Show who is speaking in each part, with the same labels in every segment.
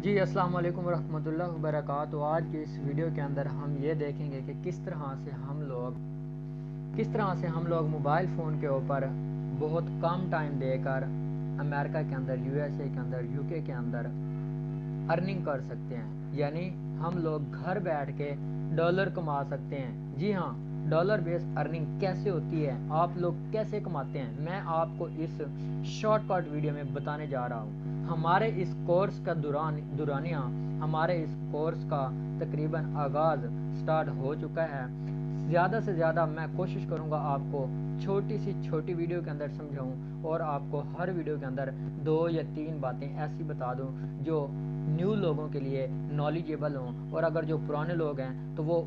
Speaker 1: جی السلام علیکم ورحمۃ اللہ وبرکاتہ۔ آج کی اس ویڈیو کے اندر ہم یہ دیکھیں گے کہ کس طرح سے ہم لوگ موبائل فون کے اوپر بہت کم ٹائم دے کر امریکہ کے اندر، یو ایس اے کے اندر، یو کے اندر ارننگ کر سکتے ہیں، یعنی ہم لوگ گھر بیٹھ کے ڈالر کما سکتے ہیں۔ جی ہاں، ڈالر بیس ارننگ کیسے ہوتی ہے، آپ لوگ کیسے کماتے ہیں، میں آپ کو اس شارٹ کٹ ویڈیو میں بتانے جا رہا ہوں۔ ہمارے اس کورس کا دورانیہ ہمارے اس کورس کا تقریباً آغاز سٹارٹ ہو چکا ہے۔ زیادہ سے زیادہ میں کوشش کروں گا آپ کو چھوٹی ویڈیو کے اندر سمجھاؤں، اور آپ کو ہر ویڈیو کے اندر 2 یا 3 باتیں ایسی بتا دوں جو نیو لوگوں کے لیے نالیجیبل ہوں، اور اگر جو پرانے لوگ ہیں تو وہ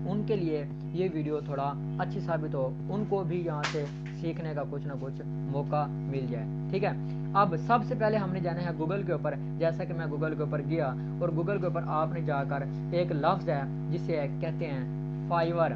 Speaker 1: ان کے لیے یہ ویڈیو تھوڑا اچھی ثابت ہو، ان کو بھی یہاں سے سیکھنے کا کچھ نہ کچھ موقع مل جائے۔ ٹھیک ہے، اب سب سے پہلے ہم نے جانا ہے گوگل کے اوپر۔ جیسا کہ میں گوگل کے اوپر گیا، اور گوگل کے اوپر آپ نے جا کر ایک لفظ ہے جسے کہتے ہیں فائیور۔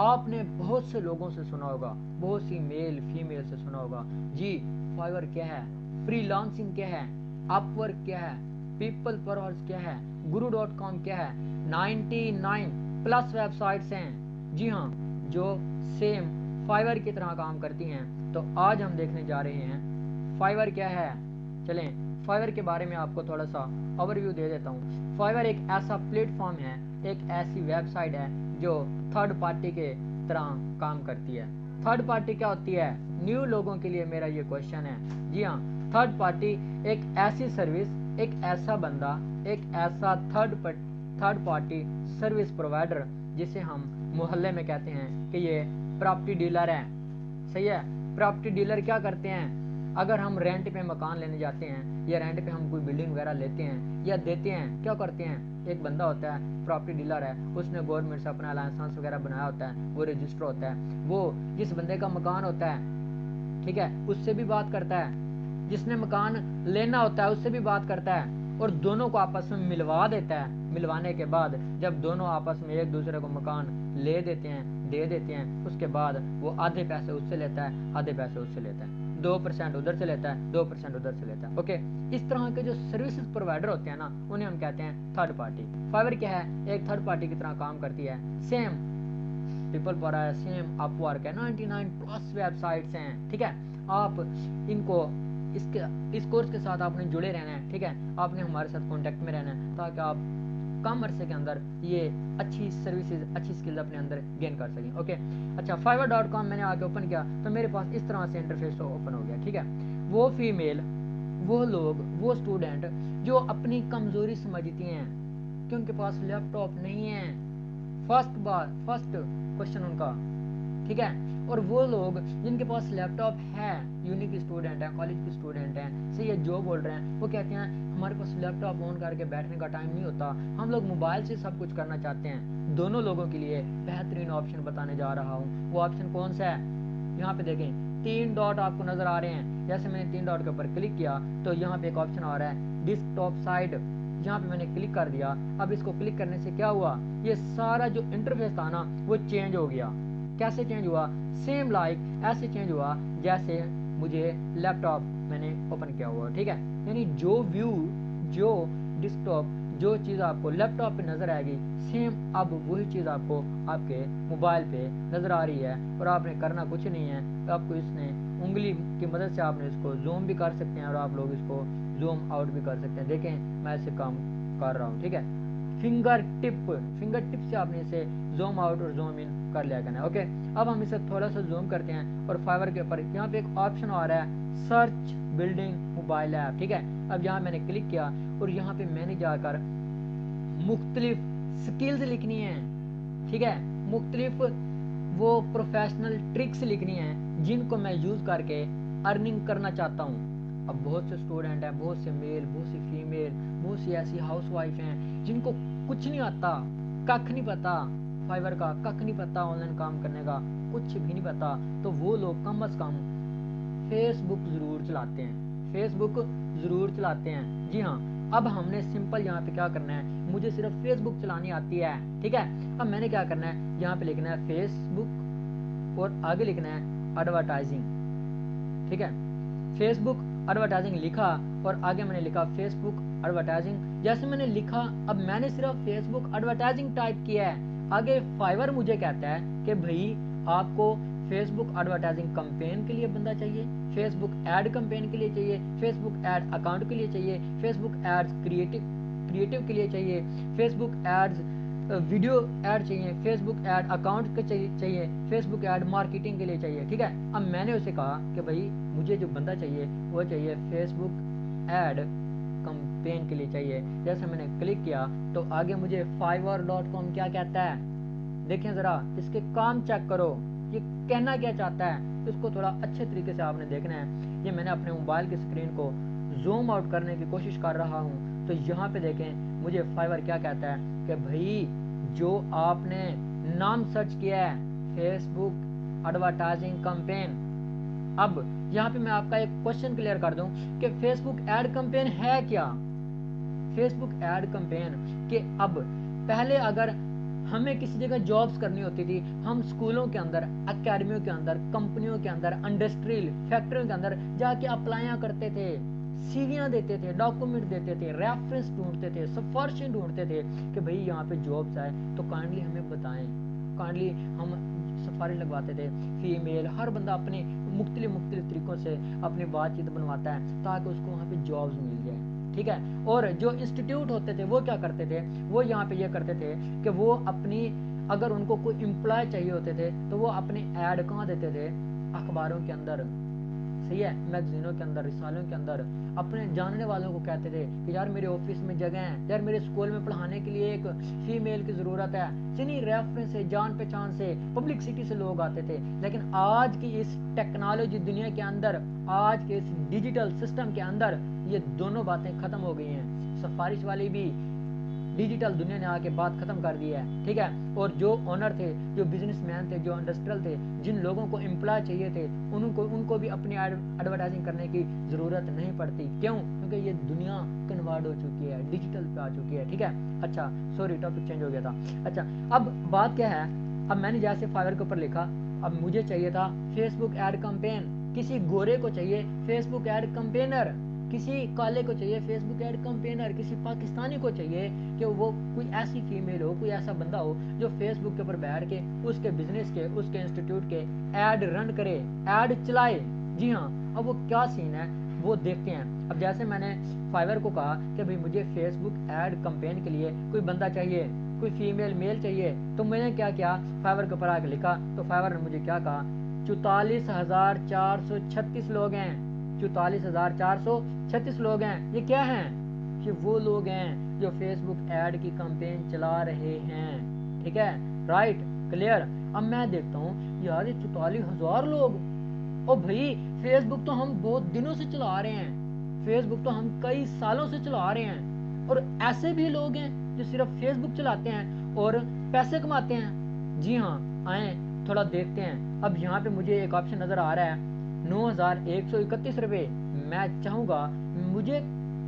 Speaker 1: آپ نے بہت سے لوگوں سے سنا ہوگا، بہت سی میل فیمیل سے سنا ہوگا، جی فائیور کیا ہے، فری لانسنگ کیا ہے، اپ ورک کیا ہے، پیپل پرورز کیا ہے، guru.com کیا ہے، 99+ ویب سائٹس ہیں، جی ہاں، جو سیم فائیور کی طرح کام کرتی ہیں۔ تو آج ہم دیکھنے جا رہے ہیں فائیور کیا ہے۔ چلیں فائیور کے بارے میں آپ کو تھوڑا سا اوور ویو دے دیتا ہوں۔ فائیور ایک ایسا پلیٹ فارم ہے، ایک ایسی ویب سائٹ ہے جو تھرڈ پارٹی کے طرح کام کرتی ہے۔ تھرڈ پارٹی کیا ہوتی ہے، نیو لوگوں کے لیے میرا یہ کوشچن ہے۔ جی ہاں، تھرڈ پارٹی ایک ایسی سروس، ایک ایسا بندہ، ایک ایسا تھرڈ پارٹی سروس پرووائڈر جسے ہم محلے میں کہتے ہیں کہ یہ پراپرٹی ڈیلر ہے۔ صحیح ہے، پراپرٹی ڈیلر کیا کرتے ہیں، اگر ہم رینٹ پہ مکان لینے جاتے ہیں، یا رینٹ پہ ہم کوئی بلڈنگ وغیرہ لیتے ہیں یا دیتے ہیں، کیا کرتے ہیں، ایک بندہ ہوتا ہے پراپرٹی ڈیلر ہے، اس نے گورنمنٹ سے اپنا لائسنس وغیرہ بنایا ہوتا ہے، وہ رجسٹر ہوتا ہے، وہ جس بندے کا مکان ہوتا ہے، ٹھیک ہے، اس سے بھی بات کرتا ہے، جس نے مکان لینا ہوتا ہے اس سے بھی بات کرتا ہے، اور دونوں کو آپس میں ملوا دیتا ہے۔ ملوانے کے بعد جب دونوں آپس میں ایک دوسرے کو مکان لے دیتے ہیں، دے دیتے ہیں، اس کے بعد وہ آدھے پیسے اس سے لیتا ہے، آدھے پیسے اس سے لیتا ہے، 2% ادھر سے لیتا ہے، 2% ادھر سے لیتا ہے۔ اوکے، اس طرح کے جو سروسز پرووائڈر ہوتے ہیں نا، انہیں ہم کہتے ہیں تھرڈ پارٹی۔ فائیور کیا ہے، ایک تھرڈ پارٹی کی طرح کام کرتی ہے۔ سیم پیپل پر ہے، سیم اپ ورک ہے، 99+ ویب سائٹس ہیں۔ ٹھیک ہے، آپ ان کو اس کورس کے ساتھ آپ نے جڑے رہنا ہے۔ ٹھیک ہے، آپ نے ہمارے ساتھ کانٹیکٹ میں رہنا ہے تاکہ آپ کم عرصے کے اندر یہ اچھی سروسز، اچھی سکلز اپنے اندر گین کر سکیں۔ اوکے، اچھا، fiverr.com میں نے آ کے اوپن کیا تو میرے پاس اس طرح سے انٹرفیس اوپن ہو گیا۔ ٹھیک ہے، وہ فیمیل، وہ لوگ، وہ اسٹوڈنٹ جو اپنی کمزوری سمجھتی ہیں کہ ان کے پاس لیپ ٹاپ نہیں ہے، فرسٹ کوشچن ان کا، ٹھیک ہے، اور وہ لوگ جن کے پاس لیپ ٹاپ ہے، یونی کی اسٹوڈنٹ ہیں، کالج کی اسٹوڈنٹ ہیں، صحیح ہے، جو بول رہے ہیں وہ کہتے ہیں ہمارے پاس لیپ ٹاپ آن کر کے بیٹھنے کا ٹائم نہیں ہوتا، ہم لوگ موبائل سے سب کچھ کرنا چاہتے ہیں۔ دونوں لوگوں کے لیے بہترین آپشن بتانے جا رہا ہوں۔ وہ آپشن کون سا ہے، یہاں پہ دیکھیں 3 ڈاٹ آپ کو نظر آ رہے ہیں۔ جیسے میں نے 3 ڈاٹ کے اوپر کلک کیا تو یہاں پہ ایک آپشن آ رہا ہے ڈیسک ٹاپ سائٹ، یہاں پہ میں نے کلک کر دیا۔ اب اس کو کلک کرنے سے کیا ہوا، یہ سارا جو انٹرفیس تھا نا وہ چینج ہو گیا۔ کیسے چینج ہوا، سیم لائک ایسے چینج ہوا جیسے مجھے لیپ ٹاپ میں نے اوپن کیا ہوا۔ ٹھیک ہے، یعنی جو ویو، جو ڈیسک ٹاپ، جو چیز آپ کو لیپ ٹاپ پہ نظر آئے گی، سیم اب وہی چیز آپ کو آپ کے موبائل پہ نظر آ رہی ہے، اور آپ نے کرنا کچھ نہیں ہے، تو آپ کو اس نے انگلی کی مدد سے آپ نے اس کو زوم بھی کر سکتے ہیں، اور آپ لوگ اس کو زوم آؤٹ بھی کر سکتے ہیں۔ دیکھیں میں اسے کام کر رہا ہوں۔ ٹھیک ہے، فنگر ٹپ سے آپ نے اسے زوم آؤٹ اور زوم ان کر لیا کرنا ہے۔ اوکے، اب ہم اسے تھوڑا سا زوم کرتے ہیں، اور فائیور کے اوپر یہاں پہ ایک آپشن آ رہا ہے سرچ بلڈنگ موبائل ایپ۔ ٹھیک ہے، اب یہاں میں نے کلک کیا، اور یہاں پہ میں نے جا کر مختلف سکلز لکھنی ہیں۔ ٹھیک ہے، مختلف وہ پروفیشنل ٹرکس لکھنی ہیں جن کو میں یوز کر کے ارننگ کرنا چاہتا ہوں۔ اب بہت سے اسٹوڈنٹ ہیں، بہت سے میل، بہت سی فیمیل، بہت سی ایسی ہاؤس وائف ہیں جن کو کچھ نہیں آتا، ککھ نہیں پتا فائیور کا، ککھ نہیں پتا آن لائن کام کرنے کا، کچھ بھی نہیں پتا، تو وہ لوگ کم از کم فیس بک ضرور چلاتے ہیں، فیس بک ضرور چلاتے ہیں۔ جی ہاں، اب ہم نے سمپل یہاں پہ کیا کرنا ہے، مجھے صرف فیس بک چلانی آتی ہے۔ ٹھیک ہے، اب میں نے کیا کرنا ہے، یہاں پہ لکھنا ہے فیس بک، اور آگے لکھنا ہے ایڈورٹائزنگ۔ ٹھیک ہے، فیس بک ایڈورٹائزنگ لکھا، اور آگے میں نے لکھا فیس بک एडवर्टाइजिंग, जैसे मैंने लिखा, अब मैंने सिर्फ फेसबुक एडवर्टाइजिंग टाइप किया है, आगे फाइवर मुझे कहता है कि भाई आपको फेसबुक एडवर्टाइजिंग कैंपेन के लिए बंदा चाहिए, फेसबुक एड कैंपेन के लिए चाहिए, फेसबुक एड अकाउंट के लिए चाहिए, फेसबुक एड्स क्रिएटिव के लिए चाहिए, फेसबुक एड्स वीडियो ऐड चाहिए, फेसबुक ऐड अकाउंट के चाहिए, फेसबुक ऐड मार्केटिंग के लिए चाहिए। ठीक है, अब मैंने उसे कहा कि भाई मुझे जो बंदा चाहिए वो चाहिए फेसबुक ऐड कैंपेन के लिए चाहिए। जैसे मैंने क्लिक किया तो आगे मुझे fiverr.com क्या कहता है, देखें ज़रा इसके काम चेक करो, ये कहना क्या चाहता है, इसको थोड़ा अच्छे तरीके से आपने देखना है। ये मैंने अपने मोबाइल की स्क्रीन को जूम आउट करने की कोशिश कर रहा हूँ, तो यहाँ पे देखें मुझे फाइवर क्या कहता है कि भाई जो आपने नाम सर्च किया है फेसबुक एडवर्टाइजिंग कैंपेन। अब यहाँ पे मैं आपका एक क्वेश्चन क्लियर कर दूं कि फेसबुक एड कैंपेन है क्या। फेसबुक एड कैंपेन के अब पहले अगर हमें किसी जगह जॉब्स करनी होती थी, हम स्कूलों के अंदर, अकेडमियों के अंदर, कंपनियों के अंदर, इंडस्ट्रियल फैक्ट्रियों के अंदर जाके अप्लाइयां करते थे, सीवियां देते थे, डॉक्यूमेंट देते थे, रेफरेंस ढूंढते थे, सिफारिशें ढूंढते थे कि भाई यहाँ पे जॉब्स आए तो काइंडली हमें बताएं, काइंडली हम सिफारिश लगवाते थे। फीमेल हर बंदा अपने मुख्तलिफ तरीकों से अपनी बातचीत बनवाता है ताकि उसको वहाँ पे जॉब्स मिल जाए। ठीक है, और जो इंस्टीट्यूट होते थे वो क्या करते थे, वो यहाँ पे ये करते थे कि वो अपनी, अगर उनको कोई एम्प्लॉय चाहिए होते थे तो वो अपने ऐड कहाँ देते थे, अखबारों के अंदर, सही है, मैगजीनों के अंदर, रिसालों के अंदर, अपने जानने वालों को कहते थे कि यार मेरे ऑफिस में जगह है, यार मेरे स्कूल में पढ़ाने के लिए एक फीमेल की ज़रूरत है। जिन्हीं रेफरेंस से, जान पहचान से, पब्लिसिटी से लोग आते थे। लेकिन आज की इस टेक्नोलॉजी दुनिया के अंदर, आज के इस डिजिटल सिस्टम के अंदर ये दोनों बातें ख़त्म हो गई हैं। सिफारिश वाली भी डिजिटल दुनिया ने आके बात खत्म कर दी है। ठीक है, और जो ओनर थे, जो बिजनेसमैन थे, जो इंडस्ट्रियल थे, जिन लोगों को एम्प्लॉय चाहिए थे, उनको भी अपनी एडवर्टाइजिंग करने की ज़रूरत नहीं पड़ती। क्यों? क्योंकि ये दुनिया कन्वर्ट हो चुकी है, डिजिटल पे आ चुकी है। ठीक है, अच्छा सॉरी टॉपिक चेंज हो गया था। अच्छा, अब बात क्या है, अब मैंने जैसे फाइवर के ऊपर लिखा, अब मुझे चाहिए था फेसबुक एड कैंपेन, किसी गोरे को चाहिए फेसबुक एड कैंपेनर, किसी काले को चाहिए फेसबुक एड कैंपेनर, किसी पाकिस्तानी को चाहिए कि वो कोई ऐसी फीमेल हो, कोई ऐसा बंदा हो जो फेसबुक के ऊपर बैठ के उसके बिजनेस के, उसके इंस्टीट्यूट के ऐड रन करे, ऐड चलाए। जी हाँ, अब वो क्या सीन है वो देखते हैं। अब जैसे मैंने फाइवर को कहा कि भाई मुझे फेसबुक एड कैंपेन के लिए कोई बंदा चाहिए, कोई फीमेल मेल चाहिए, तो मैंने क्या किया, फाइवर के ऊपर आके लिखा, तो फाइवर ने मुझे क्या कहा, 44,436 लोग हैं, 44,436 लोग हैं। ये क्या हैं, कि वो लोग हैं जो फेसबुक ऐड की कैंपेन चला रहे हैं। ठीक है, राइट, क्लियर। अब मैं देखता हूँ यार ये 44,000 लोग, ओ भाई फेसबुक तो हम बहुत दिनों से चला रहे हैं, फेसबुक तो हम कई सालों से चला रहे हैं, और ऐसे भी लोग हैं जो सिर्फ फेसबुक चलाते हैं और पैसे कमाते हैं। जी हाँ, आए थोड़ा देखते हैं। अब यहाँ पे मुझे एक ऑप्शन नजर आ रहा है 9,131 रुपये। मैं चाहूँगा, मुझे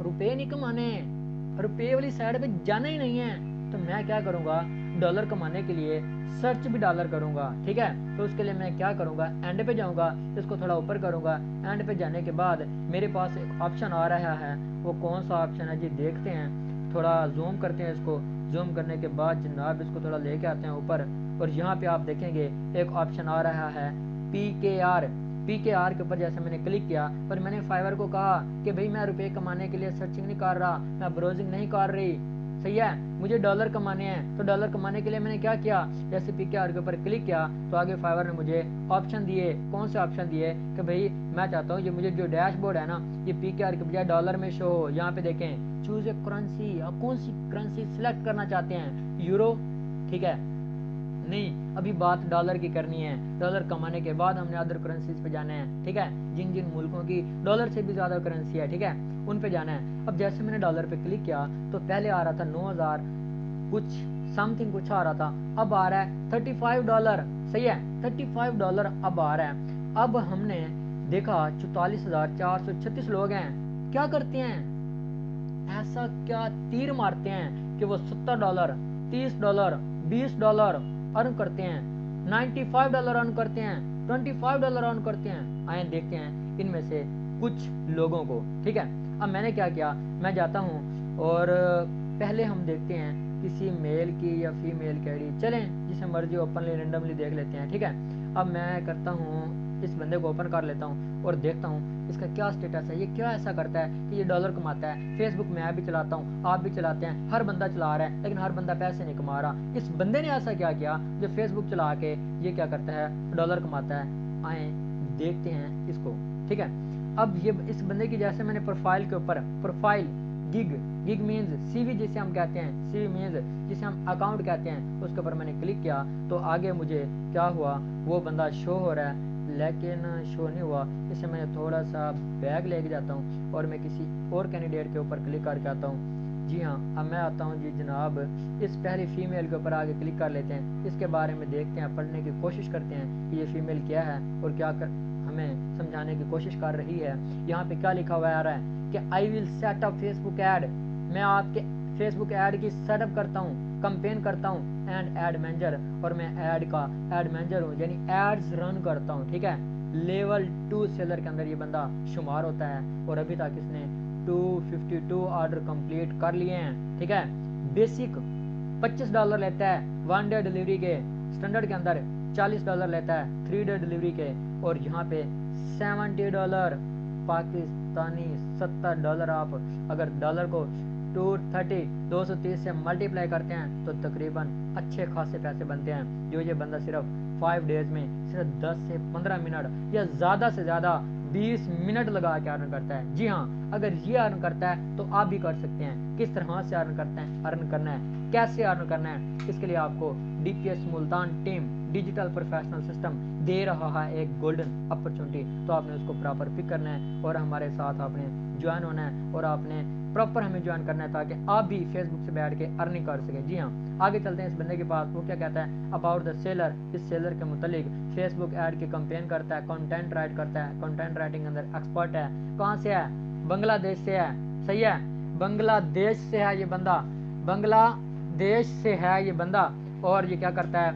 Speaker 1: रुपये नहीं कमाने हैं, रुपये वाली साइड पे जाना ही नहीं है, तो मैं क्या करूँगा, डॉलर कमाने के लिए सर्च भी डॉलर करूँगा। ठीक है, तो उसके लिए मैं क्या करूँगा, एंड पे जाऊँगा, इसको थोड़ा ऊपर करूँगा, एंड पे जाने के बाद मेरे पास एक ऑप्शन आ रहा है, वो कौन सा ऑप्शन है जी, देखते हैं, थोड़ा जूम करते हैं इसको, जूम करने के बाद जनाब इसको थोड़ा लेके आते हैं ऊपर, और यहाँ पे आप देखेंगे एक ऑप्शन आ रहा है PKR। PKR के ऊपर जैसे मैंने क्लिक किया, पर मैंने फाइवर को कहा कि भाई मैं रुपए कमाने के लिए सर्चिंग नहीं कर रहा, मैं ब्राउजिंग नहीं कर रही, सही है, मुझे डॉलर कमाने हैं। तो डॉलर कमाने के लिए मैंने क्या किया, जैसे PKR के ऊपर क्लिक किया तो आगे फाइवर ने मुझे ऑप्शन दिए। कौन से ऑप्शन दिए, कि भाई मैं चाहता हूँ ये मुझे जो डैशबोर्ड है ना, ये PKR के बजाय डॉलर में शो हो। यहाँ पे देखें, चूज ए करेंसी, आप कौन सी करेंसी सिलेक्ट करना चाहते हैं, यूरो, ठीक है, नहीं, अभी बात डॉलर की करनी है, डॉलर कमाने के बाद हमने अदर करेंसीज पे जाना है। ठीक है, जिन जिन मुल्कों की डॉलर से भी ज्यादा करेंसी है, ठीक है, उन पे जाना है। अब जैसे मैंने डॉलर पे क्लिक किया तो पहले आ रहा था 9,000 कुछ समथिंग कुछ आ रहा था, अब आ रहा है $35, सही है, $35 अब आ रहा है। अब हमने देखा 44,436 लोग हैं, क्या करते हैं, ऐसा क्या तीर मारते हैं कि वो $70, $30, $20 अर्न करते हैं, $95 अर्न करते हैं, $25 अर्न करते हैं। आए देखते हैं इनमें से कुछ लोगों को। ठीक है, अब मैंने क्या किया, मैं जाता हूँ اور پہلے ہم دیکھتے ہیں کسی میل کی یا فیمیل کی آئی ڈی، چلیں جسے مرضی اوپنلی رینڈملی دیکھ لیتے ہیں، ٹھیک ہے. اب میں کرتا ہوں اس بندے کو اوپن کر لیتا ہوں اور دیکھتا ہوں اس کا کیا اسٹیٹس ہے، یہ کیا ایسا کرتا ہے کہ یہ ڈالر کماتا ہے. فیس بک میں بھی چلاتا ہوں، آپ بھی چلاتے ہیں، ہر بندہ چلا رہا ہے، لیکن ہر بندہ پیسے نہیں کما رہا. اس بندے نے ایسا کیا کیا جو فیس بک چلا کے یہ کیا کرتا ہے، ڈالر کماتا ہے. آئیں دیکھتے ہیں اس کو، ٹھیک ہے. اب یہ اس بندے کی جیسے میں نے پروفائل کے اوپر، پروفائل گگ مینز سی وی جسے ہم کہتے ہیں، سی وی مینز جسے ہم اکاؤنٹ کہتے ہیں، اس کے اوپر میں نے کلک کیا تو آگے مجھے کیا ہوا، وہ بندہ شو ہو رہا ہے لیکن شو نہیں ہوا. اسے میں تھوڑا سا بیک لے کے جاتا ہوں اور میں کسی اور کینڈیڈیٹ کے اوپر کلک کر کے آتا ہوں. جی ہاں، اب میں آتا ہوں جی جناب اس پہلی فیمیل کے اوپر آگے کلک کر لیتے ہیں، اس کے بارے میں دیکھتے ہیں، پڑھنے کی کوشش کرتے ہیں کہ یہ فیمیل کیا ہے اور کیا ہمیں سمجھانے کی کوشش کر رہی ہے. یہاں پہ کیا لکھا ہوا آ رہا ہے کہ آئی ول سیٹ اپ فیس بک ایڈ، میں آپ کے فیس بک ایڈ کی سیٹ اپ کرتا ہوں، کمپین کرتا ہوں، اینڈ ایڈ مینیجر، اور میں ایڈ کا ایڈ مینیجر ہوں، یعنی ایڈز رن کرتا ہوں، ٹھیک ہے. لیول 2 سیلر کے اندر یہ بندہ شمار ہوتا ہے اور ابھی تک اس نے 252 آرڈر کمپلیٹ کر لیے ہیں، ٹھیک ہے. بیسک $25 لیتا ہے 1 ڈے ڈلیوری کے، اسٹینڈرڈ کے اندر $40 لیتا ہے 3 ڈے ڈلیوری کے، اور یہاں پہ $70 پاکستانی $70. آپ اگر ڈالر کو 230 سے ملٹیپلائی کرتے ہیں تو تقریباً اچھے خاصے پیسے بنتے ہیں، جو یہ بندہ صرف 5 ڈیز میں صرف 10 سے 15 منٹ یا زیادہ سے زیادہ 20 منٹ لگا کے ارن کرتا ہے. جی ہاں، اگر یہ ارن کرتا ہے تو آپ بھی کر سکتے ہیں. کس طرح سے ارن کرنا ہے، کیسے ارن کرنا ہے، اس کے لیے آپ کو D P S Multan team digital professional system دے رہا ہے ایک گولڈن اپرچونٹی. تو آپ نے اس کو پراپر پک کرنا ہے اور ہمارے ساتھ آپ نے جوائن ہونا ہے اور آپ نے پراپر ہمیں جوائن کرنا ہے تاکہ آپ بھی فیس بک سے بیٹھ کے ارننگ کر سکیں. جی ہاں، آگے چلتے ہیں اس بندے کے پاس. وہ کیا کہتا ہے اباؤٹ دا سیلر، اس سیلر کے متعلق فیس بک ایڈ کی کمپین کرتا ہے، کنٹینٹ رائٹ کرتا ہے، کنٹینٹ رائٹنگ اندر ایکسپرٹ ہے. کہاں سے ہے؟ بنگلہ دیش سے ہے. صحیح ہے، بنگلہ دیش سے ہے یہ بندہ، بنگلہ دیش سے ہے یہ بندہ. اور یہ کیا کرتا ہے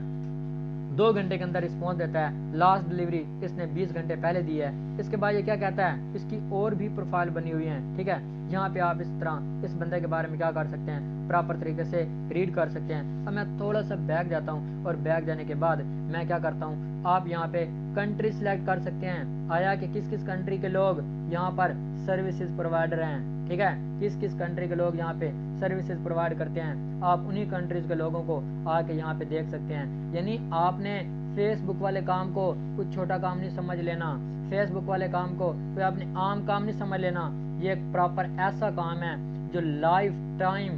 Speaker 1: 2 گھنٹے کے اندر رسپانس دیتا ہے. لاسٹ ڈلیوری اس نے 20 گھنٹے پہلے دی ہے. اس کے بعد یہ کیا کہتا ہے، اس کی اور بھی پروفائل بنی ہوئی ہیں، ٹھیک ہے. یہاں پہ آپ اس طرح اس بندے کے بارے میں کیا کر سکتے ہیں، پراپر طریقے سے ریڈ کر سکتے ہیں. اب میں تھوڑا سا بیک جاتا ہوں اور بیک جانے کے بعد میں کیا کرتا ہوں، آپ یہاں پہ کنٹری سلیکٹ کر سکتے ہیں. آیا کہ کس کس کنٹری کے لوگ یہاں پر سروسز پرووائڈر ہیں، ٹھیک ہے. کس کس کنٹری کے لوگ یہاں پہ سروسز پرووائڈ کرتے ہیں، آپ انہی کنٹریز کے لوگوں کو آ کے یہاں پہ دیکھ سکتے ہیں. یعنی آپ نے فیس بک والے کام کو کچھ چھوٹا کام نہیں سمجھ لینا، فیس بک والے کام کو کوئی اپنے عام کام نہیں سمجھ لینا. یہ ایک پراپر ایسا کام ہے جو لائف ٹائم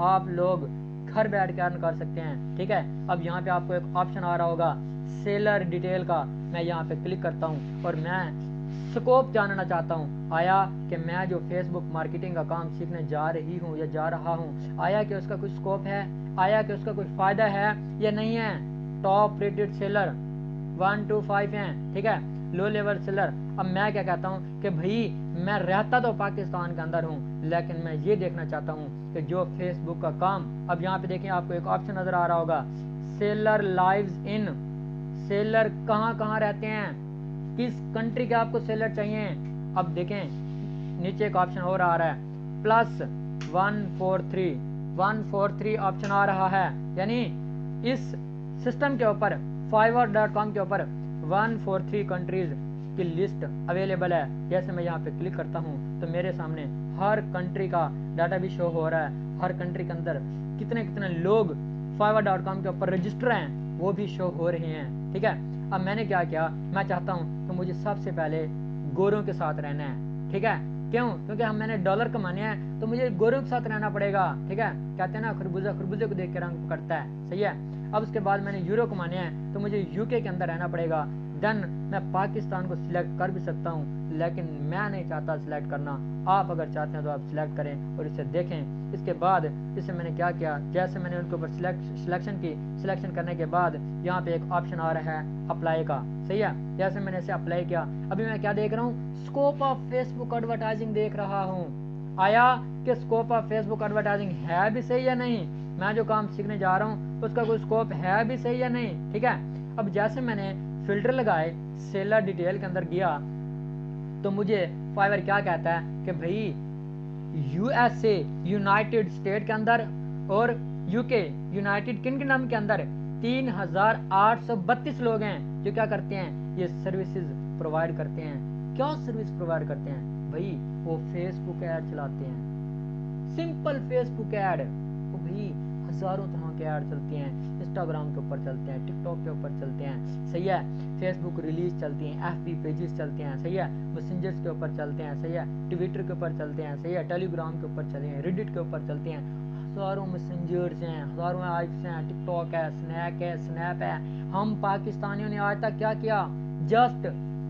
Speaker 1: آپ لوگ گھر بیٹھ کے ارن کر سکتے ہیں، ٹھیک ہے. اب یہاں پہ آپ کو ایک آپشن آ رہا ہوگا سیلر ڈیٹیل کا، میں یہاں پہ کلک کرتا ہوں اور میں سکوپ جاننا چاہتا ہوں. آیا کہ میں جو فیس بک مارکیٹنگ کا کام سیکھنے جا رہی ہوں یا جا رہا ہوں، آیا کہ اس کا کوئی سکوپ ہے، آیا کہ اس کا کوئی فائدہ ہے یا نہیں ہے. ٹاپ ریٹڈ سیلر 1 to 5 ہیں، ٹھیک ہے. Low level seller. اب میں کیا کہتا ہوں کہ بھائی میں رہتا تو پاکستان کے اندر ہوں لیکن میں یہ دیکھنا چاہتا ہوں کہ جو فیس بک کا کام، اب یہاں پہ دیکھیں آپ کو ایک آپشن نظر آ رہا ہوگا سیلر لائیوز ان، سیلر کہاں کہاں رہتے ہیں، کس کنٹری کے آپ کو سیلر چاہیے. اب دیکھیں نیچے ایک آپشن اور آ رہا ہے +143 آپشن آ رہا ہے. یعنی اس سسٹم کے اوپر fiverr.com کے اوپر 143 کنٹریز کی لسٹ اویلیبل ہے. جیسے میں یہاں پہ کلک کرتا ہوں تو میرے سامنے ہر کنٹری کا ڈاٹا بھی شو ہو رہا ہے، ہر کنٹری کے اندر کتنے لوگ fiverr.com کے اوپر رجسٹر ہیں وہ بھی شو ہو رہے ہیں، ٹھیک ہے. اب میں نے کیا میں چاہتا ہوں کہ مجھے سب سے پہلے گوروں کے ساتھ رہنا ہے، ٹھیک ہے. کیوں؟ کیونکہ میں نے ڈالر کمانے ہیں تو مجھے گوروں کے ساتھ رہنا پڑے گا، ٹھیک ہے. کہتے ہیں نا خربوزے کو دیکھ کے رنگ پکڑتا ہے، صحیح ہے. اب اس کے بعد میں نے یورو کمانے ہیں تو مجھے یو کے اندر رہنا پڑے گا. دین میں پاکستان کو سلیکٹ کر بھی سکتا ہوں لیکن میں نہیں چاہتا سلیکٹ کرنا. آپ اگر چاہتے ہیں تو آپ سلیکٹ کریں اور اسے دیکھیں. اس کے بعد اسے میں نے کیا جیسے میں نے ان کے اوپر سلیکشن کی، سلیکشن کرنے کے بعد یہاں پہ ایک آپشن آ رہا ہے اپلائی کا، صحیح ہے. جیسے میں نے اسے اپلائی کیا، ابھی میں کیا دیکھ رہا ہوں scope of Facebook advertising دیکھ رہا ہوں. آیا کہ scope of Facebook advertising ہے بھی صحیح یا نہیں، میں جو کام سیکھنے جا رہا ہوں اس کا کوئی اسکوپ ہے بھی صحیح یا نہیں، ٹھیک ہے. اب جیسے میں نے فلٹر لگائے سیلر ڈیٹیل کے اندر گیا تو مجھے فائور کیا کہتا ہے کہ بھائی U S A United state के अंदर और यूके यूनाइटेड किंगडम के अंदर 3832 लोग हैं जो क्या करते हैं, ये सर्विसेज प्रोवाइड करते हैं। क्या सर्विस प्रोवाइड करते हैं भाई, वो फेसबुक ऐड चलाते हैं, सिंपल फेसबुक ऐड। वो भाई हजारों तरह के ऐड चलते हैं, इंस्टाग्राम के ऊपर चलते हैं, टिकटॉक के ऊपर चलते हैं, सही है, फेसबुक रिलीज चलती हैं, एफबी पेजेस चलते हैं, सही है, मैसेंजर्स के ऊपर चलते हैं, सही है, ट्विटर के ऊपर चलते हैं, सही है, टेलीग्राम के ऊपर चलते हैं, रेडिट के ऊपर चलते हैं, हजारों मैसेंजर्स हैं, हजारों ऐप्स हैं, टिकटॉक है, स्नैप है। हम पाकिस्तानियों ने आज तक क्या किया, जस्ट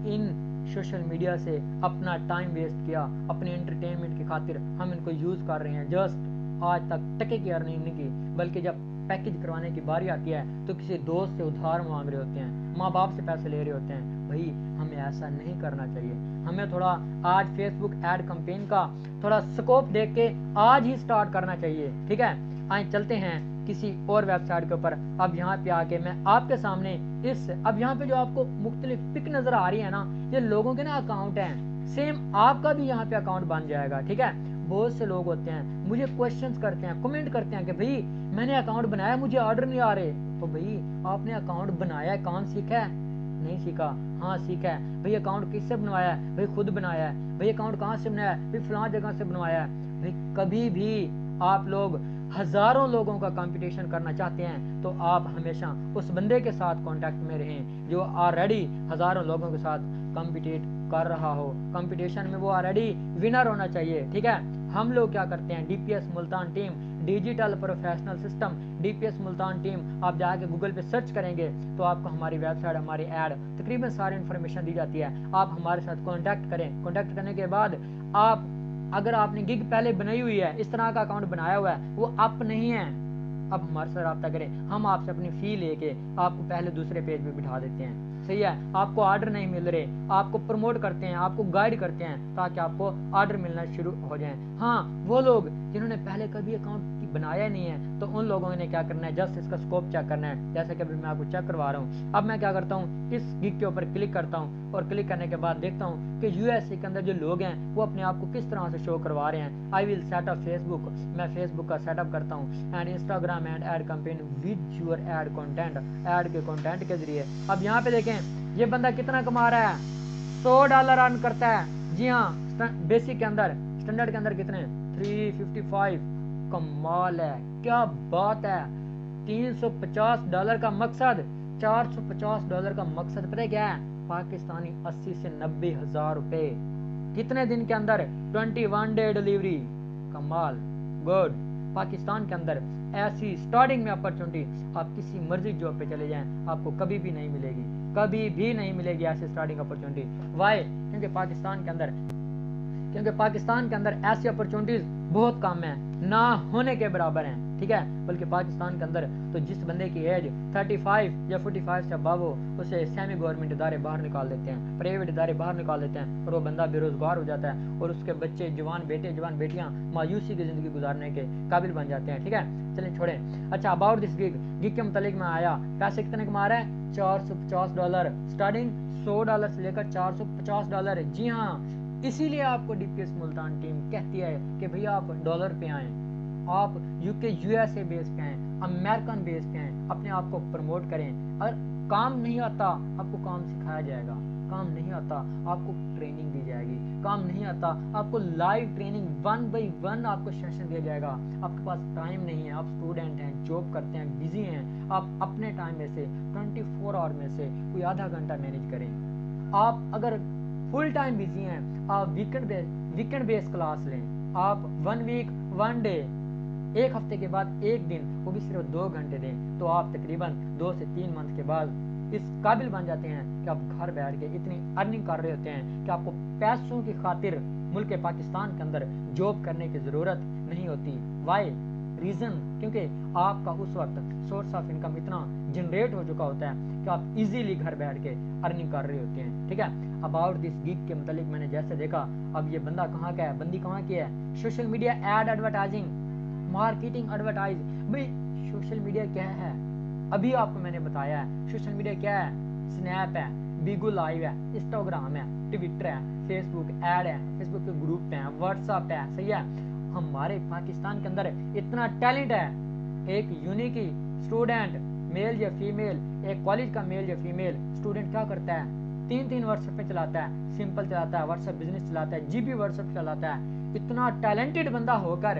Speaker 1: इन सोशल मीडिया से अपना टाइम वेस्ट किया, अपने एंटरटेनमेंट की खातिर हम इनको यूज कर रहे हैं, जस्ट आज तक टके की अर्निंग नहीं की, बल्कि जब पैकेज करवाने की बारी आती है तो किसी दोस्त से उधार मांग रहे होते हैं, माँ बाप से पैसे ले रहे होते हैं। भाई हमें ऐसा नहीं करना चाहिए, हमें थोड़ा आज फेसबुक एड कैंपेन का थोड़ा स्कोप देख के आज ही स्टार्ट करना चाहिए, ठीक है। आइए चलते हैं किसी और वेबसाइट के ऊपर। अब यहाँ पे आके मैं आपके सामने अब यहाँ पे जो आपको मुख्तलिफ पिक नजर आ रही है ना, ये लोगों के ना अकाउंट हैं, सेम आपका भी यहाँ पे अकाउंट बन जाएगा, ठीक है। बहुत से लोग होते हैं मुझे क्वेश्चंस करते हैं, कमेंट करते हैं कि भाई मैंने अकाउंट बनाया, मुझे ऑर्डर नहीं आ रहे। तो भाई आपने अकाउंट बनाया है, कौन सीखा है, नहीं सीखा, हाँ सीखा है। भाई अकाउंट किससे बनवाया है, भाई खुद बनाया है। भाई अकाउंट कहाँ से बनाया है, भाई फलां जगह से बनवाया है। भाई कभी भी आप लोग हजारों लोगों का कंपटीशन करना चाहते हैं तो आप हमेशा उस बंदे के साथ कांटेक्ट में रहें जो ऑलरेडी हजारों लोगों के साथ कॉम्पिटिट कर रहा हो, कंपटीशन में वो ऑलरेडी विनर होना चाहिए, ठीक है। हम लोग क्या करते हैं, DPS Multan team, digital professional system, DPS Multan team, आप जाके गूगल पे सर्च करेंगे तो आपको हमारी वेबसाइट, हमारी ऐड, तकरीबन सारी इन्फॉर्मेशन दी जाती है। आप हमारे साथ कांटेक्ट करें, कांटेक्ट करने के बाद आप अगर आपने गिग पहले बनाई हुई है, इस तरह का अकाउंट बनाया हुआ है, वो अप नहीं है, अब हमारे साथ रब्ता करें, हम आपसे अपनी फी लेके आपको पहले दूसरे पेज पे बिठा देते हैं, सही है। आपको ऑर्डर नहीं मिल रहे, आपको प्रमोट करते हैं, आपको गाइड करते हैं ताकि आपको ऑर्डर मिलना शुरू हो जाए। हाँ, वो लोग जिन्होंने पहले कभी अकाउंट बनाया नहीं है तो उन लोगों ने क्या करना है, जस्ट इसका स्कोप चेक करना है, जैसे कि अभी मैं आपको चेक करवा रहा हूँ। अब मैं क्या करता हूँ, इस गिग के ऊपर क्लिक करता हूँ और क्लिक करने के बाद देखता हूँ कि यूएसए के अंदर जो लोग हैं वो अपने आप को किस तरह से शो करवा रहे हैं। I will set up Facebook, मैं फेसबुक का सेटअप करता हूँ, and Instagram and ad campaign with your ad content, ad के कंटेंट के जरिए। अब यहाँ पे देखें ये बंदा कितना कमा रहा है, $100 अर्न करता है। जी हाँ, बेसिक के अंदर, स्टैंडर्ड के अंदर कितने, 355। कमाल है, क्या बात है। $350 का मकसद, $450 का मकसद पता है क्या है, पाकिस्तानी 80 से 90 हजार रुपए कितने दिन के अंदर, 21 डे डिलीवरी। कमाल, गुड। पाकिस्तान के अंदर ऐसी स्टार्टिंग में अपॉर्चुनिटी आप किसी मर्जी जॉब पे चले जाएं, आपको कभी भी नहीं मिलेगी, कभी भी नहीं मिलेगी ऐसी स्टार्टिंग अपॉर्चुनिटी। वाई, क्योंकि पाकिस्तान के अंदर ऐसी अपॉर्चुनिटीज बहुत कम है, ना होने के बराबर हैं, ठीक है। बल्कि पाकिस्तान के अंदर तो जिस बंदे की एज 35 या 45 से अबव हो उसे सेमी गवर्नमेंट इदारे बाहर निकाल देते हैं, प्राइवेट इदारे बाहर निकाल देते हैं और वो बंदा बेरोजगार हो जाता है और उसके बच्चे, जवान बेटे, जवान बेटियां मायूसी की जिंदगी गुजारने के काबिल बन जाते हैं, ठीक है। चलें छोड़ें। अच्छा, अबाउट दिस गिग के मुतालिक में आया, पैसे कितने कमा रहा है, $450 स्टार्टिंग, $100 से लेकर $450। जी हाँ, इसीलिए आपको डीपीएस मुल्तान टीम कहती है कि भैया आप डॉलर पे आए, आप यूके यूएसए बेस पे आए, अमेरिकन बेस पे आए, अपने आप को प्रमोट करें। अगर काम नहीं आता आपको काम सिखाया जाएगा, काम नहीं आता आपको ट्रेनिंग दी जाएगी, काम नहीं आता आपको लाइव ट्रेनिंग 1 by 1 आपको सेशन दिया जाएगा। आपके पास टाइम नहीं है, आप स्टूडेंट हैं, जॉब करते हैं, बिजी हैं, आप अपने टाइम में से 24 आवर में से कोई आधा घंटा मैनेज करें। आप अगर फुल टाइम बिजी हैं, आप वीकेंड बेस क्लास लें, आप 1 वीक 1 डे, एक हफ्ते के बाद एक दिन, वो भी सिर्फ 2 घंटे दें, तो आप तकरीबन 2 से 3 मंथ के बाद इस काबिल बन जाते हैं कि आप घर बैठ के इतनी अर्निंग कर रहे होते हैं कि आपको पैसों की खातिर मुल्क पाकिस्तान के अंदर जॉब करने की जरूरत नहीं होती। वाई रीजन, क्योंकि आपका उस वक्त सोर्स ऑफ इनकम इतना जनरेट हो चुका होता है कि आप इजीली घर बैठ के अर्निंग कर रहे होते हैं, ठीक है। अबाउट दिस गिग के मतलब मैंने जैसे देखा, अब ये बंदा कहाँ का है, बंदी कहाँ की है, social media ad advertising, marketing advertise. भाई सोशल मीडिया क्या है, अभी आपको मैंने बताया है सोशल मीडिया क्या है, स्नैप है, बिगो लाइव है, इंस्टाग्राम है, ट्विटर है, फेसबुक ऐड है, फेसबुक के ग्रुप हैं, व्हाट्सएप है, सही है, हमारे पाकिस्तान के अंदर इतना टैलेंट है, एक यूनिक स्टूडेंट मेल या फीमेल, एक कॉलेज का मेल या फीमेल स्टूडेंट क्या करता है, 3 व्हाट्सएप पे चलाता है, सिंपल चलाता है, व्हाट्सएप बिजनेस चलाता है, जीबी व्हाट्सएप चलाता है। इतना टैलेंटेड बंदा होकर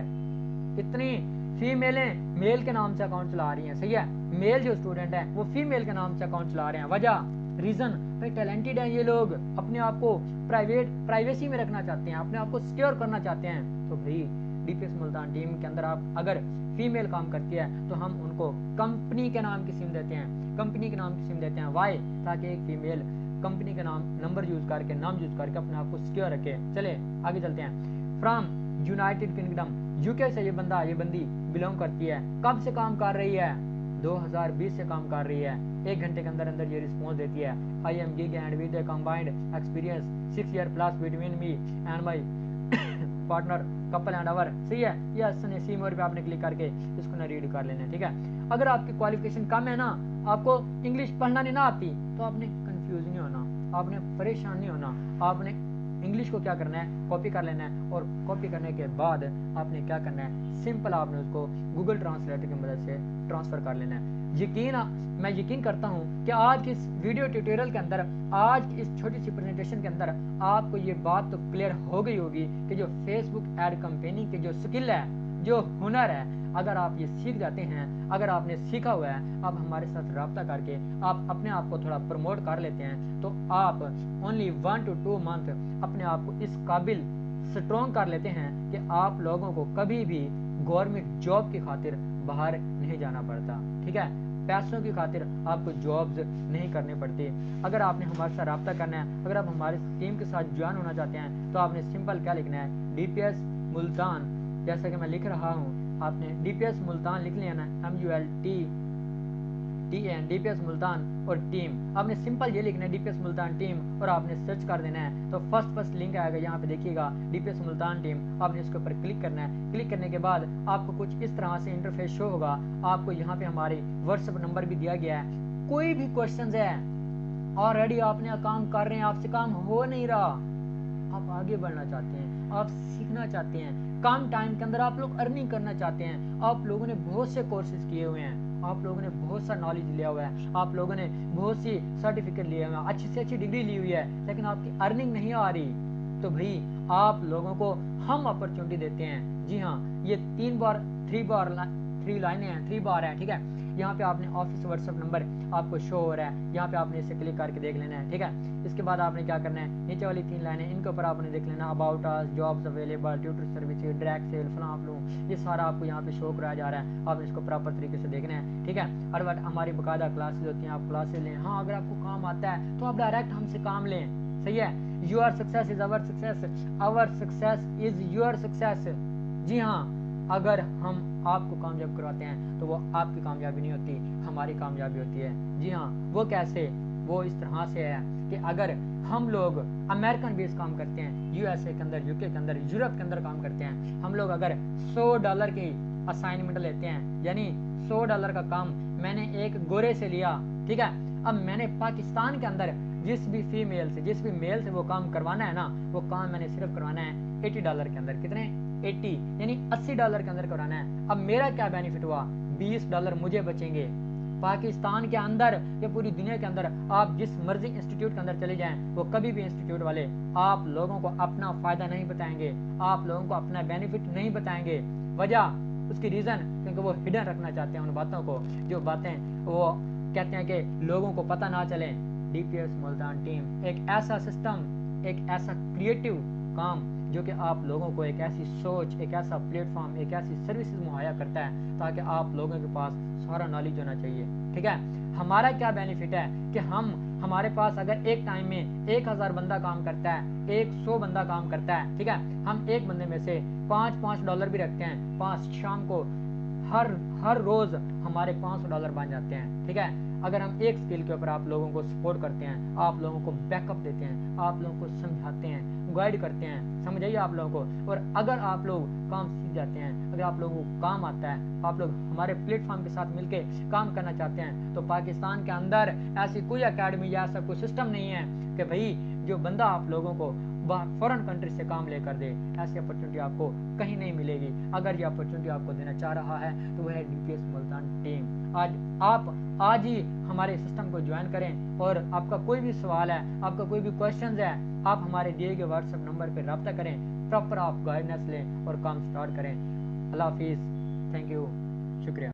Speaker 1: इतनी फीमेलें मेल के नाम से अकाउंट चला रही हैं, सही है, मेल जो स्टूडेंट है वो फीमेल के नाम से अकाउंट चला रहे हैं। वजह, रीजन, भाई टैलेंटेड है ये लोग, अपने आप को प्राइवेसी में रखना चाहते हैं, अपने आप को सिक्योर करना चाहते हैं। तो भाई डीपीएस मुल्तान टीम के अंदर आप अगर फीमेल काम करती है तो हम उनको कंपनी के नाम की सिम देते हैं, कंपनी के नाम की सिम देते हैं। वाई, ताकि एक फीमेल कंपनी के नाम नंबर यूज करके, नाम यूज करके अपने आप को सिक्योर रखे। चले आगे चलते हैं। फ्रॉम यूनाइटेड किंगडम, यूके से ये बंदा, ये बंदी बिलोंग करती है। कब से काम कर रही है? 2020 से काम कर रही है। 1 घंटे के अंदर अंदर ये रिस्पॉन्स देती है। I am gig and with combined experience 6 year plus between me and my partner couple and our. सही है, यस ने सी मोर पे आपने क्लिक करके इसको ना रीड कर लेना है, ठीक है। अगर आपकी क्वालिफिकेशन कम है ना, आपको इंग्लिश पढ़ना नहीं ना आती, तो आपने कंफ्यूज नहीं होना, आपने परेशान नहीं होना। आपने इंग्लिश को क्या करना है, कॉपी कर लेना है, और कॉपी करने के बाद आपने क्या करना है, सिंपल आपने उसको गूगल ट्रांसलेटर की मदद से ट्रांसफर कर लेना है। मैं यकीन करता हूँ कि आज की इस वीडियो ट्यूटोरियल के अंदर, आज की इस छोटी सी प्रेजेंटेशन के अंदर आपको ये बात तो क्लियर हो गई होगी कि जो फेसबुक एड कंपेनिंग की जो स्किल है, जो हुनर है, अगर आप ये सीख जाते हैं, अगर आपने सीखा हुआ है, आप हमारे साथ रब्ता करके आप अपने आप को थोड़ा प्रमोट कर लेते हैं, तो आप ओनली 1 to 2 मंथ अपने आप को इस काबिल स्ट्रॉन्ग कर लेते हैं कि आप लोगों को कभी भी गवर्नमेंट जॉब की खातिर बाहर नहीं जाना पड़ता, ठीक है। पैसों की खातिर आपको जॉब्स नहीं करने पड़ती। अगर आपने हमारे साथ रब्ता करना है, अगर आप हमारी टीम के साथ ज्वाइन होना चाहते हैं, तो आपने सिंपल क्या लिखना है, डीपीएस मुल्तान, जैसा कि मैं लिख रहा हूँ, आपने डीपीएस मुल्तान लिख लिया ना, MULTAN, डीपीएस मुल्तान और टीम। आपने सिंपल ये लिखना है डीपीएस मुल्तान टीम, और आपने सर्च कर देना है, तो फर्स्ट लिंक आएगा, यहाँ पे देखिएगा डीपीएस मुल्तान टीम। आपने इसके ऊपर क्लिक करना है। क्लिक करने के बाद आपको कुछ इस तरह से इंटरफेस शो होगा। आपको यहाँ पे हमारी व्हाट्सएप नंबर भी दिया गया है। कोई भी क्वेश्चन है, ऑलरेडी आपने काम कर रहे हैं, आपसे काम हो नहीं रहा, आप आगे बढ़ना चाहते हैं, आप सीखना चाहते हैं, कम टाइम के अंदर आप लोग अर्निंग करना चाहते हैं, आप लोगों ने बहुत से कोर्सेज किए हुए हैं, आप लोगों ने बहुत सा नॉलेज लिया हुआ है, आप लोगों ने बहुत सी सर्टिफिकेट लिए हुए हैं, अच्छी से अच्छी डिग्री ली हुई है, लेकिन आपकी अर्निंग नहीं आ रही, तो भाई आप लोगों को हम अपॉर्चुनिटी देते हैं। जी हाँ, ये 3 लाइनें हैं, 3 बार है, ठीक है। यहाँ पे आपने ऑफिस व्हाट्सएप नंबर आपको शो हो रहा है, यहाँ पे आपने इसे क्लिक करके देख लेना है, ठीक है। इसके बाद आपने क्या करना है, नीचे वाली 3 लाइनें, इनके ऊपर आपने देख लेना about us, jobs available, tutor services, direct sale, फलां फलूं, ये सारा आपको यहाँ पे शो कराया जा रहा है। आपने इसको प्रॉपर तरीके से देखना है, ठीक है। और हमारी बकायदा क्लासेज होती हैं, आप क्लासेज लें। हाँ, अगर आपको काम आता है तो आप डायरेक्ट हमसे काम लें, सही है। Your success is our success, our success is your success. जी हाँ, अगर हम आपको कामयाब करवाते हैं तो वो आपकी कामयाबी नहीं होती, हमारी कामयाबी होती है। जी हाँ, वो कैसे, वो इस तरह से है कि अगर हम लोग अमेरिकन बेस काम करते हैं, यूएसए के अंदर, यूके के अंदर, यूरोप के अंदर काम करते हैं, हम लोग अगर $100 की असाइनमेंट लेते हैं, यानी $100 का काम मैंने एक गोरे से लिया, ठीक है। अब मैंने पाकिस्तान के अंदर जिस भी फीमेल से, जिस भी मेल से वो काम करवाना है ना, वो काम मैंने सिर्फ करवाना है $80 के अंदर। कितने? 80, यानी $80 के अंदर करवाना है। अब मेरा क्या बेनिफिट हुआ, $20 मुझे बचेंगे। पाकिस्तान के अंदर या पूरी दुनिया के अंदर आप जिस मर्जी इंस्टीट्यूट के अंदर चले जाएं, वो कभी भी इंस्टीट्यूट वाले आप लोगों को अपना फायदा नहीं बताएंगे, आप लोगों को अपना बेनिफिट नहीं बताएंगे। वजह, उसकी रीजन, क्योंकि वो हिडन रखना चाहते हैं उन बातों को, जो बातें वो कहते हैं कि लोगों को पता ना चले। डीपीएस मुल्तान टीम एक ऐसा सिस्टम, एक ऐसा क्रिएटिव काम जो कि आप लोगों को एक ऐसी सोच, एक ऐसा प्लेटफॉर्म, एक ऐसी सर्विसेज मुहैया करता है ताकि आप लोगों के पास सारा नॉलेज होना चाहिए, ठीक है। हमारा क्या बेनिफिट है कि हमारे पास अगर एक टाइम में 1000 बंदा काम करता है, 100 बंदा काम करता है, ठीक है, हम एक बंदे में से $5 भी रखते हैं, 5 शाम को हर रोज हमारे $500 बन जाते हैं, ठीक है। अगर हम एक स्किल के ऊपर आप लोगों को सपोर्ट करते हैं, आप लोगों को बैकअप देते हैं, आप लोगों को समझाते हैं, गाइड करते हैं, समझाइए आप लोगों को, और अगर आप लोग काम सीख जाते हैं, अगर आप लोगों को काम आता है, आप लोग हमारे प्लेटफॉर्म के साथ मिलके काम करना चाहते हैं, तो पाकिस्तान के अंदर ऐसी कोई अकेडमी या ऐसा कोई सिस्टम नहीं है कि भाई जो बंदा आप लोगों को فورن کنٹری سے کام لے کر دے. ایسی اپرچونٹی آپ کو کہیں نہیں ملے گی. اگر یہ اپرچونٹی آپ کو دینا چاہ رہا ہے تو وہ ہے DPS ملتان ٹیم. آج ہی ہمارے سسٹم کو جوائن کریں, اور آپ کا کوئی بھی سوال ہے, آپ کا کوئی بھی کوشچنز ہے, آپ ہمارے دیے گئے واٹس ایپ نمبر پہ رابطہ کریں, پراپر آپ گائیڈنس لیں اور کام سٹارٹ کریں. اللہ حافظ. Thank you. شکریہ.